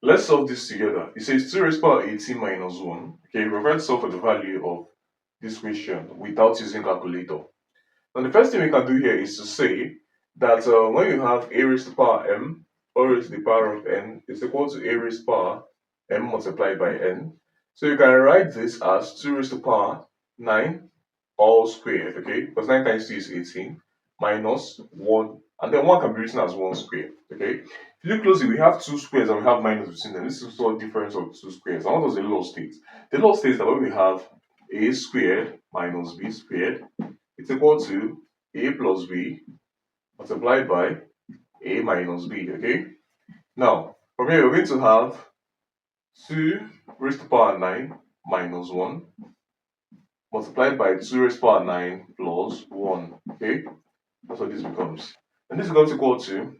Let's solve this together. It says 2 raised power 18 minus 1. Okay, we're going to solve for the value of this question without using calculator. Now, the first thing we can do here is to say that when you have a raised to power m, or raised to the power of n is equal to a raised power m multiplied by n. So you can write this as 2 raised to power 9 all squared, okay? Because 9 times 2 is 18 minus 1, and then 1 can be written as 1 squared, okay? If you look closely, we have two squares and we have minus between them. This is also a difference of two squares. And what does the law state? The law states that when we have a squared minus b squared, it's equal to a plus b multiplied by a minus b, okay? Now, from here, we're going to have 2 raised to power 9 minus 1 multiplied by 2 raised to power 9 plus 1, okay? That's what this becomes. And this becomes equal to,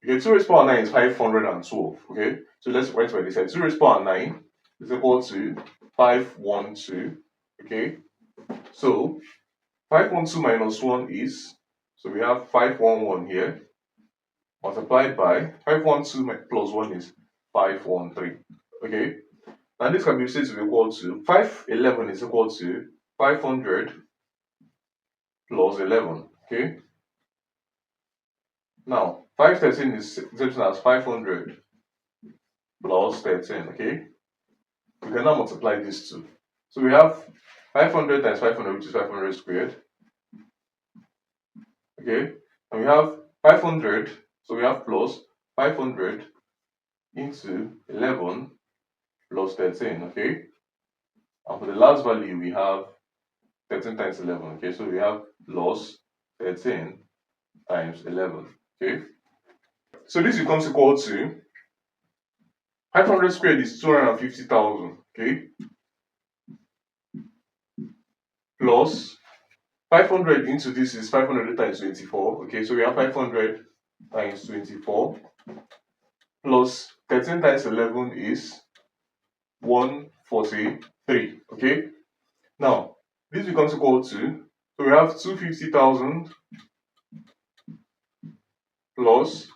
okay, 2 raised to power 9 is 512, okay? So let's write by this side. 2 raised to power 9 is equal to 512, okay? So 512 minus 1 is, so we have 511 here, multiplied by 512 plus 1 is 513, okay? And this can be said to be equal to 511 is equal to 500 plus 11, okay? Now 513 is written as 500 plus 13, okay? We can now multiply these two. So we have 500 times 500, which is 500 squared, okay? And we have 500, so we have plus 500 into 11 plus 13, okay? And for the last value, we have 13 times 11, okay? So we have plus 13 times 11, okay? So this becomes equal to 500 squared is 250,000, okay? Plus 500 into this is 500 times 24, okay? So we have 500 times 24 plus 13 times 11 is 143, okay? Now, this becomes equal to, so we have 250,000 plus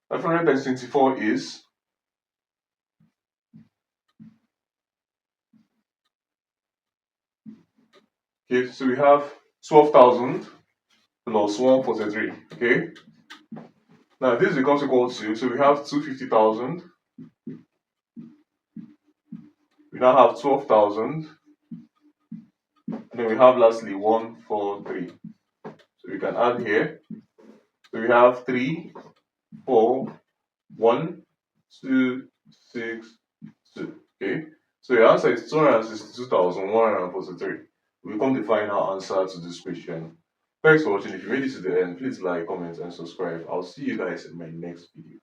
500 times 24 is, okay, so we have 12,000 plus 143, okay? Now this becomes equal to, so we have 250,000, we now have 12,000, and then we have lastly 143. So we can add here. So we have 3, 4, 1, 2, 6, 2. Okay. So your answer is 262,143. We come the final answer to this question. Thanks for watching. If you made it to the end, please like, comment, and subscribe. I'll see you guys in my next video.